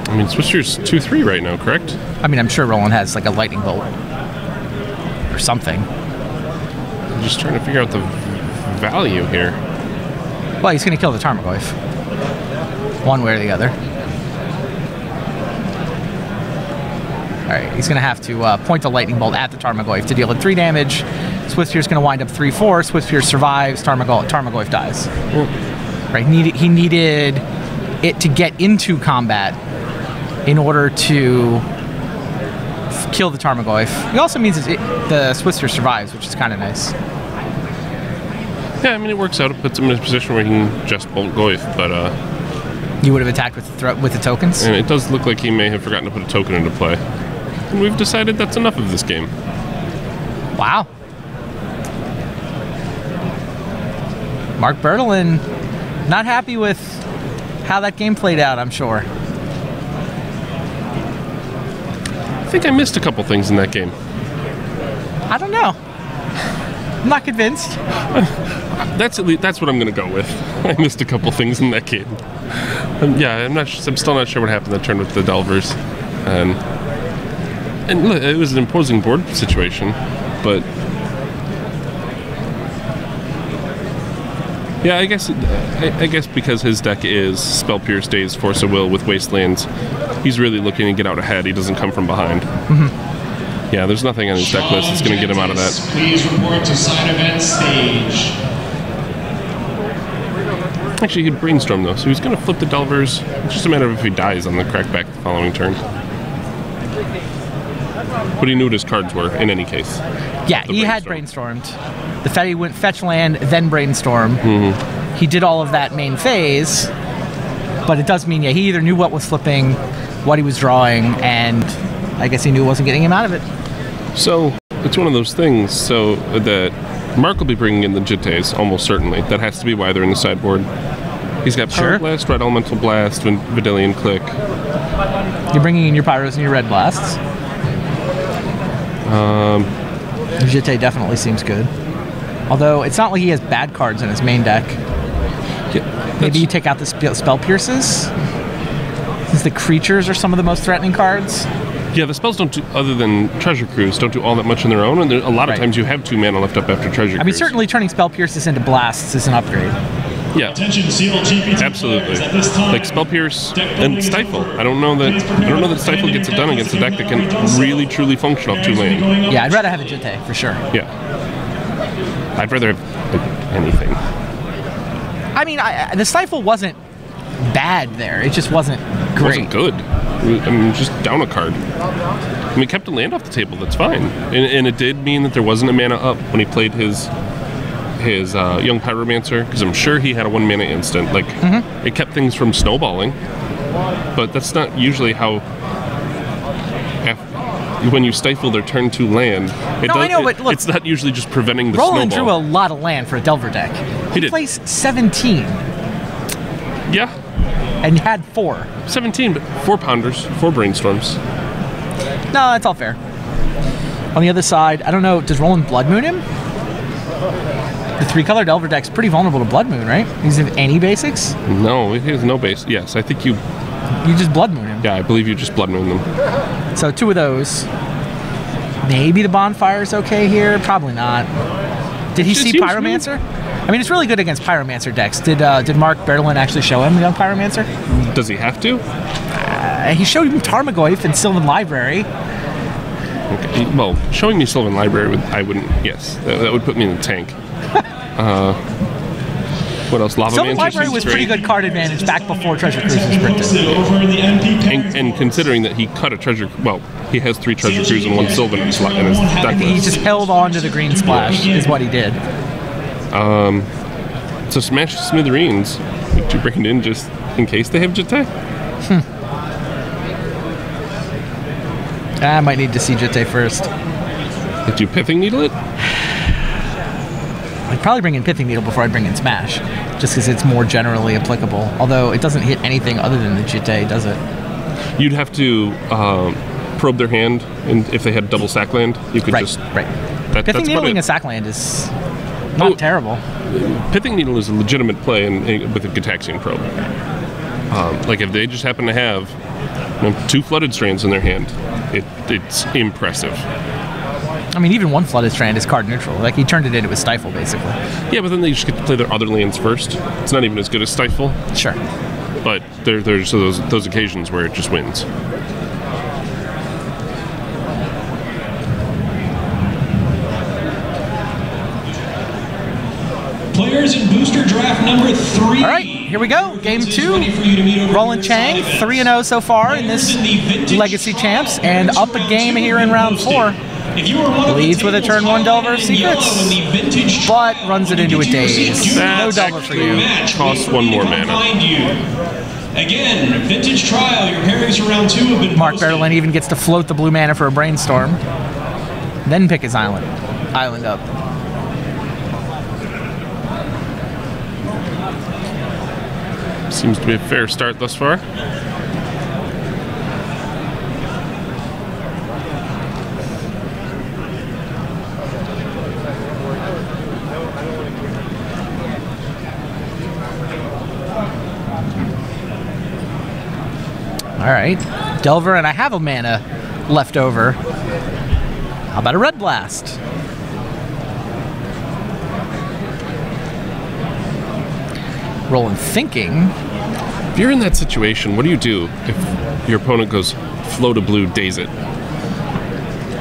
I mean, Swift Spear's 2/3 right now, correct? I mean, I'm sure Roland has like a lightning bolt or something. I'm just trying to figure out the value here. Well, he's going to kill the Tarmogoyf. One way or the other. Alright, he's going to have to point the lightning bolt at the Tarmogoyf to deal it 3 damage. Swift Spear's going to wind up 3/4. Swift Spear survives. Tarmogoyf dies. Right, he needed it to get into combat in order to kill the Tarmogoyf. It also means the Swift Spear survives, which is kind of nice. Yeah, I mean, it works out. It puts him in a position where he can just bolt Goyf, but you would have attacked with the tokens? And it does look like he may have forgotten to put a token into play. And we've decided that's enough of this game. Wow. Marc Bertolin not happy with how that game played out, I'm sure. I think I missed a couple things in that game. I don't know. I'm not convinced. That's what I'm going to go with. I missed a couple things in that game. Yeah, I'm still not sure what happened that turn with the Delvers. And look, it was an imposing board situation, but yeah, I guess because his deck is Spell Pierce, Daze, Force of Will with Wastelands, he's really looking to get out ahead. He doesn't come from behind. Mm-hmm. Yeah, there's nothing on his deck list that's going to get him out of that. Please report to side event stage. Actually, he could Brainstorm though, so he's going to flip the Delvers. It's just a matter of if he dies on the crackback the following turn. But he knew what his cards were in any case. Yeah, he had brainstormed. The fact he went fetch land, then brainstorm. Mm-hmm. He did all of that main phase, but it does mean, yeah, he either knew what was flipping, what he was drawing, and I guess he knew it wasn't getting him out of it. So it's one of those things. So that Marc will be bringing in the Jittes, almost certainly. That has to be why they're in the sideboard. He's got Power Blast, Red Elemental Blast, Vidalian Click. You're bringing in your Pyros and your Red Blasts. Jitte definitely seems good. Although, it's not like he has bad cards in his main deck. Yeah, maybe you take out the Spell Pierces, since the creatures are some of the most threatening cards. Yeah, the spells don't do, other than Treasure Cruise, don't do all that much on their own, and a lot of times you have 2 mana left up after Treasure Cruise. I mean, certainly turning Spell Pierces into Blasts is an upgrade. Yeah, absolutely. Like Spell Pierce and Stifle. I don't know that Stifle gets it done against a deck that can really truly function off 2 land. Yeah, I'd rather have a Jitte for sure. Yeah, I'd rather have anything. I mean, the Stifle wasn't bad there. It just wasn't great. It wasn't good. I mean, just down a card. I mean, it kept a land off the table. That's fine. And it did mean that there wasn't a mana up when he played his Young Pyromancer, because I'm sure he had a 1 mana instant. Like, it kept things from snowballing. But that's not usually how... when you stifle their turn 2 land, I know, but look, it's not usually just preventing the Roland snowball. drew a lot of land for a Delver deck. He did. plays 17. Yeah. And had 4. 17, but 4 Ponders, 4 Brainstorms. No, that's all fair. On the other side, I don't know, does Roland Blood Moon him? The 3-color Delver deck's pretty vulnerable to Blood Moon, right? Does he have any basics? No, he has no base. Yes, I think you just Blood Moon him. Yeah, I believe you just Blood Moon them. So 2 of those. Maybe the Bonfire's okay here. Probably not. Did he see Pyromancer? I mean, it's really good against Pyromancer decks. Did Marc Bertolin actually show him the Young Pyromancer? Does he have to? He showed him Tarmogoyf and Sylvan Library. Okay. Well, showing me Sylvan Library, I wouldn't. Yes, that would put me in the tank. What else? Lava Sylvan Library was pretty good card advantage back before Treasure Cruise was printed. And considering that he cut a Treasure... Well, he has 3 Treasure Cruise and 1 Sylvan in his deck list. He just held on to the green splash, is what he did. So smash the Smithereens. Did you bring it in just in case they have Jitte? I might need to see Jitte first. Did you Pithing Needle it? I'd probably bring in Pithing Needle before I bring in Smash, just because it's more generally applicable. Although it doesn't hit anything other than the Jitte, does it? You'd have to probe their hand, and if they had double sack land, you could just... Right. Pithing Needling a sack land is not terrible. Pithing Needle is a legitimate play with a Gitaxian probe. Like if they just happen to have 2 Flooded Strands in their hand, it's impressive. I mean, even 1 Flooded Strand is card neutral. Like, he turned it into a Stifle, basically. Yeah, but then they just get to play their other lands first. It's not even as good as Stifle. Sure. But there's those occasions where it just wins. Players in booster draft number 3. All right, here we go. Game 2. Roland Chang, 3-0 so far in this Legacy Champs, and up a game here in round 4. Leads with a turn 1 Delver of Secrets, but runs it into a daze. No Delver for you. Costs 1 more mana. Again, Vintage Trial, your pairings for round 2 have been Marc Bertolin even gets to float the blue mana for a Brainstorm, then pick his island up. Seems to be a fair start thus far. All right, Delver, and I have a mana left over. How about a Red Blast? Roland thinking. If you're in that situation, what do you do if your opponent goes float a blue, daze it?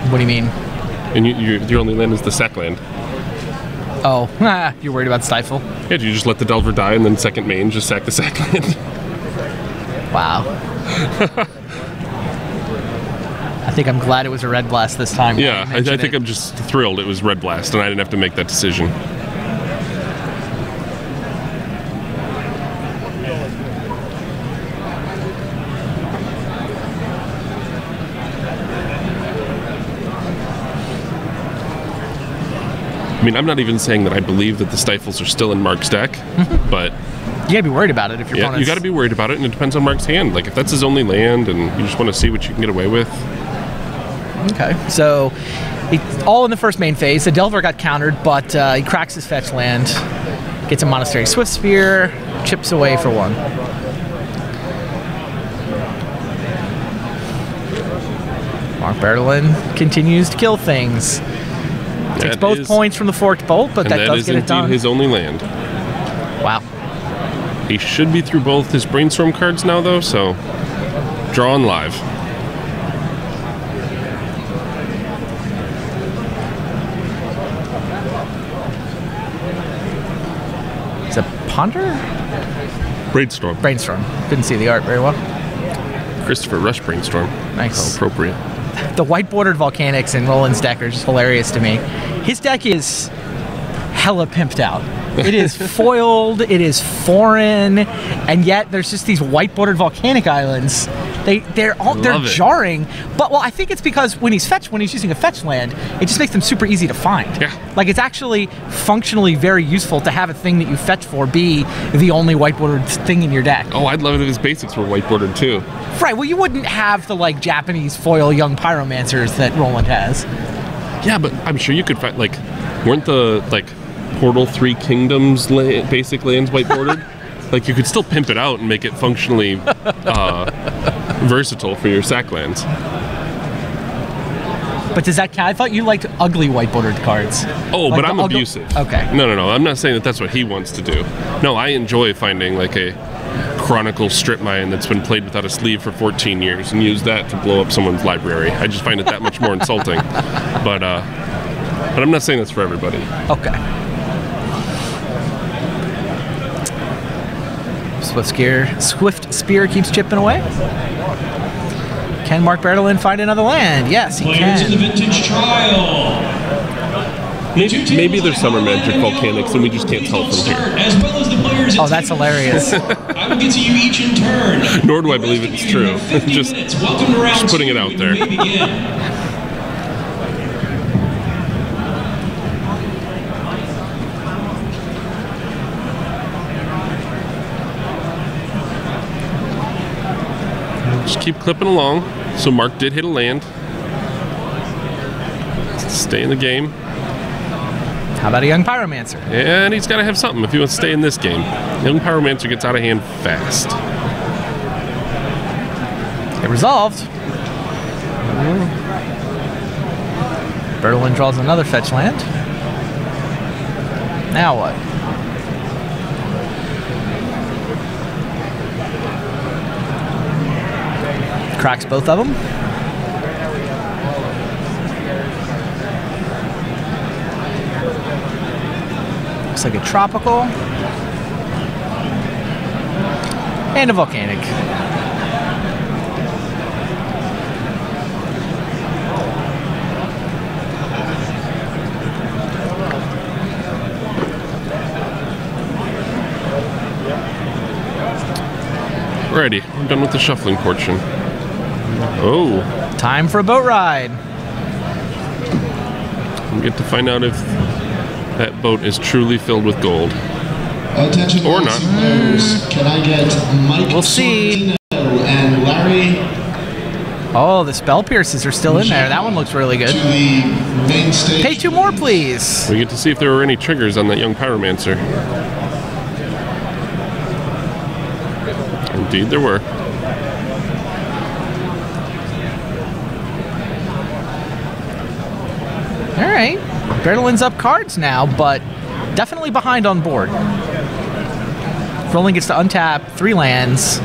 What do you mean? And your only land is the sack land. Oh, you're worried about Stifle? Yeah, do you just let the Delver die and then second main just sack the sack land? Wow. I think I'm glad it was a Red Blast this time. Yeah, I think I'm just thrilled it was Red Blast and I didn't have to make that decision. I mean, I'm not even saying that I believe that the Stifles are still in Marc's deck, but you gotta be worried about it if your opponent's... you gotta be worried about it, and it depends on Marc's hand. Like, if that's his only land and you just want to see what you can get away with. Okay, so all in the first main phase. The Delver got countered, but he cracks his fetch land, gets a Monastery Swift Spear, chips away for 1. Marc Bertolin continues to kill things. Takes both points from the Forked Bolt, but that does get it done. That is indeed his only land. Wow. He should be through both his Brainstorm cards now, though, so draw on live. Is it Ponder? Brainstorm. Brainstorm. Couldn't see the art very well. Christopher Rush Brainstorm. Nice. How appropriate. The white-bordered Volcanics in Roland's deck are just hilarious to me. His deck is hella pimped out. It is foiled, it is foreign, and yet there's just these white-bordered volcanic islands. They're jarring, but I think it's because when he's using a fetch land, it just makes them super easy to find. Yeah. Like, it's actually functionally very useful to have a thing that you fetch for be the only white-bordered thing in your deck. Oh, I'd love it if his basics were white-bordered too. Right, well, you wouldn't have the, like, Japanese foil young pyromancers that Roland has. Yeah, but I'm sure you could find, like, weren't the, like, Portal 3 Kingdoms basic lands white-bordered? Like, you could still pimp it out and make it functionally versatile for your sack lands. But does that count? I thought you liked ugly white-bordered cards. Oh, like, but I'm abusive. Okay. No. I'm not saying that that's what he wants to do. No, I enjoy finding, like, a Chronicle strip mine that's been played without a sleeve for 14 years and use that to blow up someone's library. I just find it that much more insulting. But I'm not saying that's for everybody. Okay. Swift Spear keeps chipping away. Can Marc Bertolin find another land? Yes, he Players can. in the Vintage Trial. Maybe there's Summer Magic Volcanics and we just can't tell from here. As well as the players. Oh, that's hilarious. I will get to you each in turn. Nor do I believe it's true. just putting it out there. Just keep clipping along. So Marc did hit a land. Stay in the game. How about a young pyromancer? And he's got to have something if he wants to stay in this game. Young pyromancer gets out of hand fast. It resolved. Bertolin draws another fetch land. Now what? Cracks both of them. Looks like a tropical. And a volcanic. Alrighty, I'm done with the shuffling portion. Oh. Time for a boat ride. We get to find out if that boat is truly filled with gold. Attention, or not. Players. Can I get Mike We'll see. and Larry? Oh, the spell pierces are still in there. That one looks really good. To the main stage. Pay 2 more, please. We get to see if there were any triggers on that young pyromancer. Indeed, there were. All right. Bertolin's up cards now, but definitely behind on board. Roland gets to untap 3 lands.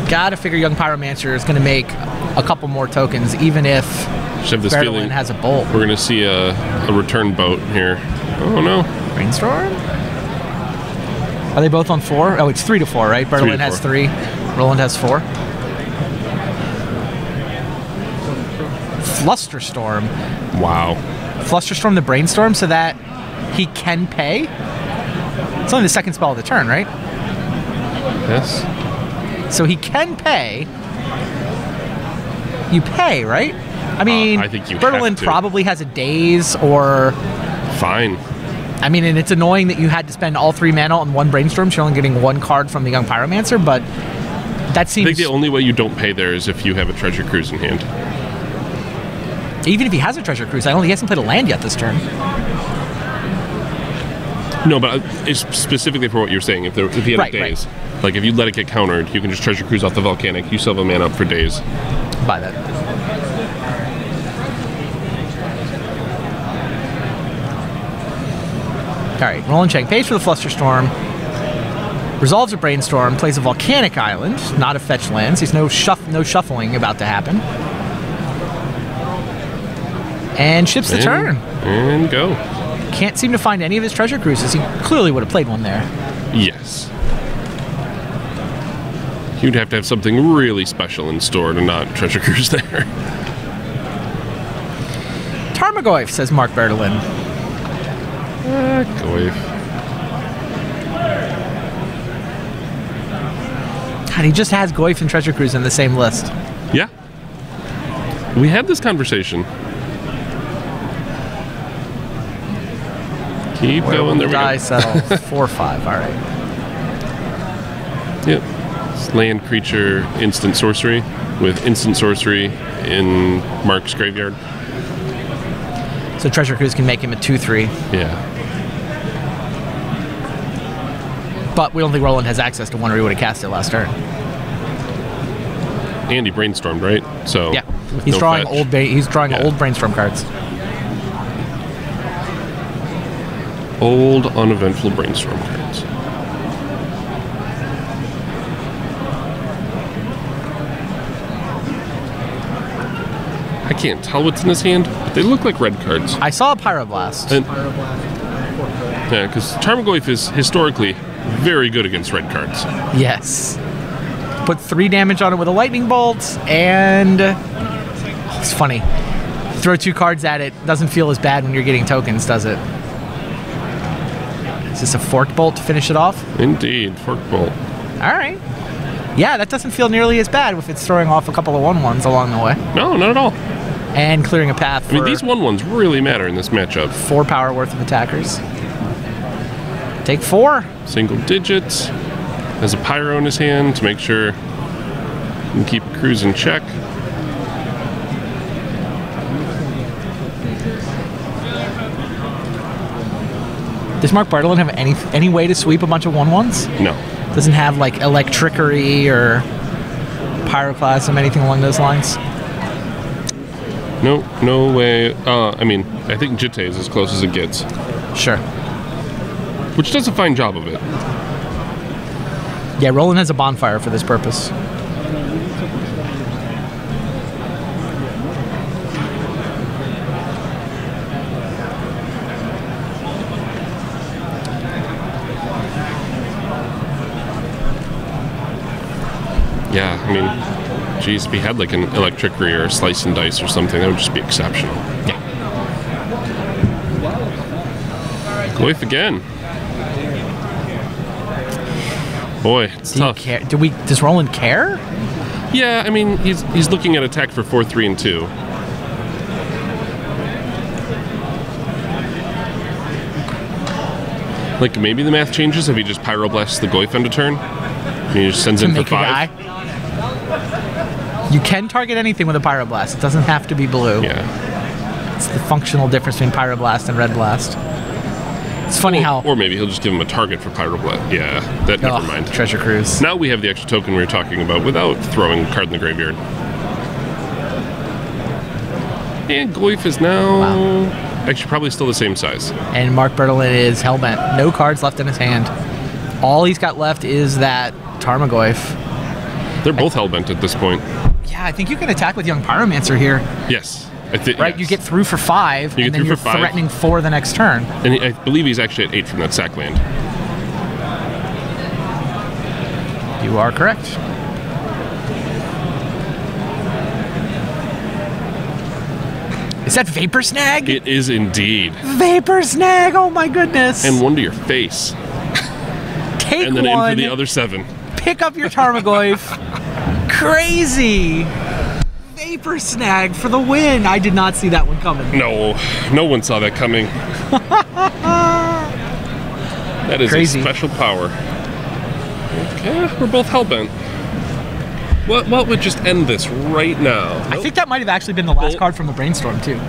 Gotta figure young pyromancer is going to make a couple more tokens, even if Bertolin has a bolt. We're going to see a return boat here. Oh, no. Brainstorm? Are they both on 4? Oh, it's 3 to 4, right? Bertolin has 3. Roland has 4. Flusterstorm. Wow. Flusterstorm the Brainstorm so that he can pay? It's only the second spell of the turn, right? Yes. So he can pay. You pay, right? I mean, I think you Bertolin have to. probably has a daze or fine. I mean, and it's annoying that you had to spend all 3 mana on 1 Brainstorm. You're only getting 1 card from the Young Pyromancer, but that seems... I think the only way you don't pay there is if you have a Treasure Cruise in hand. Even if he has a Treasure Cruise, he hasn't played a land yet this turn. No, but it's specifically for what you're saying. If he had days, like if you let it get countered, you can just Treasure Cruise off the Volcanic. You still have a mana up for days. Buy that. All right, Roland Chang pays for the Flusterstorm, resolves a Brainstorm, plays a Volcanic Island, not a fetch land. So there's no shuffling about to happen, and ships the turn. And go. Can't seem to find any of his Treasure Cruises. He clearly would have played one there. Yes. You'd have to have something really special in store to not Treasure Cruise there. Tarmogoyf, says Marc Bertolin. Goyf. God, he just has Goyf and Treasure Cruise in the same list. Yeah. We had this conversation. Keep going. There we go. Die settle 4/5. All right. Yep. Land creature instant sorcery with instant sorcery in Mark's graveyard. So Treasure Cruise can make him a 2/3. Yeah. But we don't think Roland has access to one, or he would have cast it last turn. And he brainstormed, right? So yeah, he's drawing fetch. old Brainstorm cards. Old uneventful Brainstorm cards. I can't tell what's in his hand, but they look like red cards. I saw a Pyroblast. Yeah, because Tarmogoyf is historically very good against red cards. Yes. Put 3 damage on it with a lightning bolt, and it's funny. Throw 2 cards at it. Doesn't feel as bad when you're getting tokens, does it? Is this a Forked Bolt to finish it off? Indeed, Forked Bolt. All right. Yeah, that doesn't feel nearly as bad if it's throwing off a couple of 1/1s along the way. No, not at all. And clearing a path for... I mean, these 1/1s really matter in this matchup. 4 power worth of attackers. Take 4. Single digits. Has a Pyro in his hand to make sure you can keep Cruise in check. Does Marc Bertolin have any way to sweep a bunch of 1/1s? No. Doesn't have like Electrickery or Pyroclasm, anything along those lines? No, no way. I mean, I think Jitte is as close as it gets. Sure. Which does a fine job of it. Yeah, Roland has a bonfire for this purpose. Yeah, I mean, geez, if he had like an Electrickery or a Slice and Dice or something, that would just be exceptional. Yeah. Goyf again. Boy, it's tough. Does Roland care? Yeah, I mean, he's looking at attack for 4, 3, and 2. Like, maybe the math changes if he just Pyroblasts the Goyf end of turn. And he just sends in for 5. You can target anything with a Pyroblast. It doesn't have to be blue. Yeah. It's the functional difference between Pyroblast and Red Blast. It's funny how... Or maybe he'll just give him a target for Pyroblast. Yeah, never mind. Treasure Cruise. Now we have the extra token we were talking about without throwing a card in the graveyard. And Goyf is now... Actually, probably still the same size. And Marc Bertolin is hellbent. No cards left in his hand. All he's got left is that Tarmogoyf. They're both hellbent at this point. Yeah, I think you can attack with Young Pyromancer here. Yes. Right, yes. You get through for 5, and then you're threatening 4 the next turn. And I believe he's actually at 8 from that sack land. You are correct. Is that Vapor Snag? It is indeed. Vapor Snag, oh my goodness. And 1 to your face. Take and then 1. in for the other 7. Pick up your Tarmogoyf. Crazy. Vapor Snag for the win. I did not see that one coming. No, no one saw that coming. That is crazy. A special power. Okay, we're both hellbent. What would just end this right now? I think that might have actually been the last card from the Brainstorm, too. Might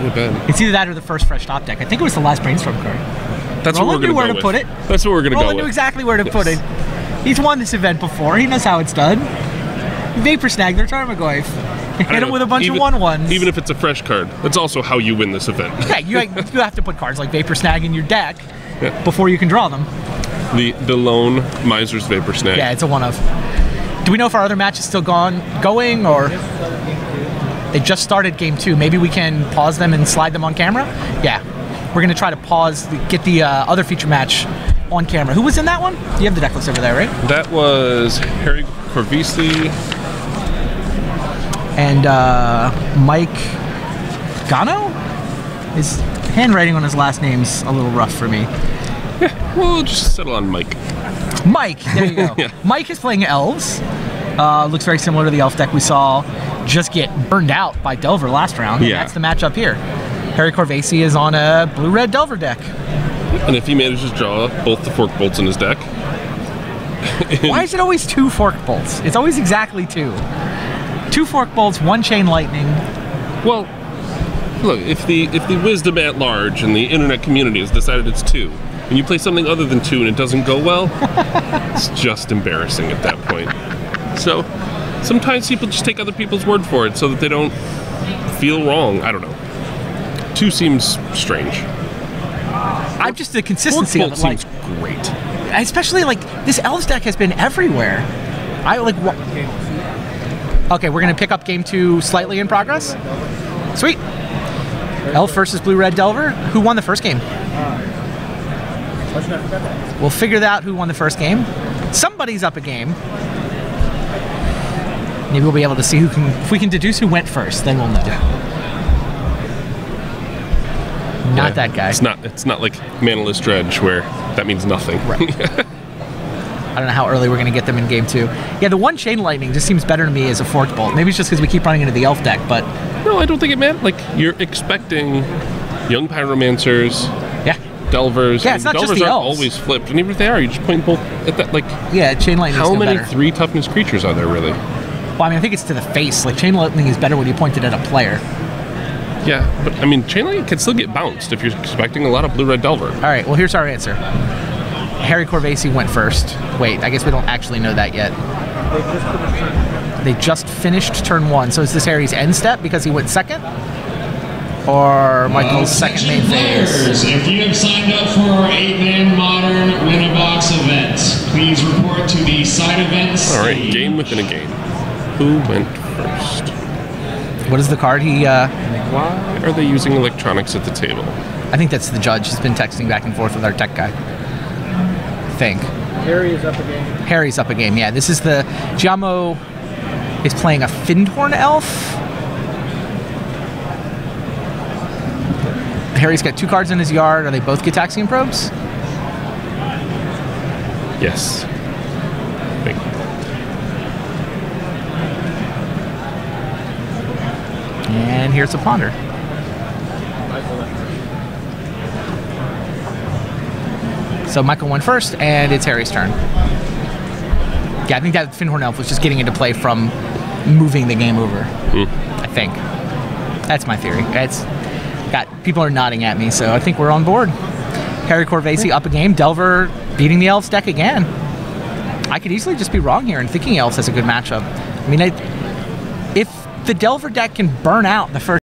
have been. It's either that or the first fresh top deck. I think it was the last Brainstorm card. That's Roland what knew we're where going to put it. That's what we're going to go with. Roland knew exactly where to put it. He's won this event before. He knows how it's done. Vapor Snag their Tarmogoyf. Hit him with a bunch of 1/1s. Even if it's a fresh card, that's also how you win this event. Yeah, you have to put cards like Vapor Snag in your deck before you can draw them. The lone Miser's Vapor Snag. Yeah, it's a one of. Do we know if our other match is still going, or they just started game 2? Maybe we can pause them and slide them on camera? Yeah, we're going to try to get the other feature match on camera. Who was in that one? You have the deck list over there, right? That was Harry Corvese. And Mike Gano? His handwriting on his last name's a little rough for me. Yeah, we'll just settle on Mike. Mike, there you go. Yeah. Mike is playing Elves. Looks very similar to the Elf deck we saw just get burned out by Delver last round. Yeah. That's the matchup here. Harry Corvese is on a blue-red Delver deck. And if he manages to draw both the Fork Bolts in his deck... Why is it always 2 Fork Bolts? It's always exactly 2. 2 Fork Bolts, 1 Chain Lightning. Well, look, if the wisdom at large and the internet community has decided it's 2, and you play something other than 2 and it doesn't go well, it's just embarrassing at that point. So sometimes people just take other people's word for it so that they don't feel wrong. I don't know. 2 seems strange. I'm just the consistency of it. Seems great. Especially like this Elves deck has been everywhere. Okay, we're gonna pick up game 2 slightly in progress. Sweet. Elf versus Blue-Red Delver. Who won the first game? We'll figure out who won the first game. Somebody's up a game. Maybe we'll be able to see if we can deduce who went first, then we'll know. Not that guy. It's not like Manaless Dredge where that means nothing. Right. I don't know how early we're going to get them in game 2. Yeah, the 1 Chain Lightning just seems better to me as a Forked Bolt. Maybe it's just because we keep running into the Elf deck, but... No, I don't think it meant... Like, you're expecting young Pyromancers, Delvers... Yeah, it's not Delvers just the aren't Elves. Always flipped, and even if they are, you just point both at that, like... Yeah, Chain Lightning's how many better. 3 toughness creatures are there, really? Well, I mean, I think it's to the face. Like, Chain Lightning is better when you point it at a player. Yeah, but, I mean, Chain Lightning can still get bounced if you're expecting a lot of Blue-Red Delver. All right, well, here's our answer. Harry Corvese went first. Wait, I guess we don't actually know that yet. They just finished turn 1. So is this Harry's end step because he went second? Or Michael's second main phase? If you have signed up for our 8-man Modern Win-A-Box event, please report to the side events. All right, game within a game. Who went first? What is the card he... Why are they using electronics at the table? I think that's the judge. He's been texting back and forth with our tech guy. Harry's up a game. Harry's up a game, yeah. This is the... Giaimo is playing a Findhorn Elf. Harry's got 2 cards in his yard. Are they both Gitaxian Probes? Yes. And here's a Ponder. So Michael went first, and it's Harry's turn. Yeah, I think that Findhorn Elf was just getting into play from moving the game over. I think. That's my theory. People are nodding at me, so I think we're on board. Harry Corvese up a game. Delver beating the Elves deck again. I could easily just be wrong here and thinking Elves has a good matchup. I mean, if the Delver deck can burn out the first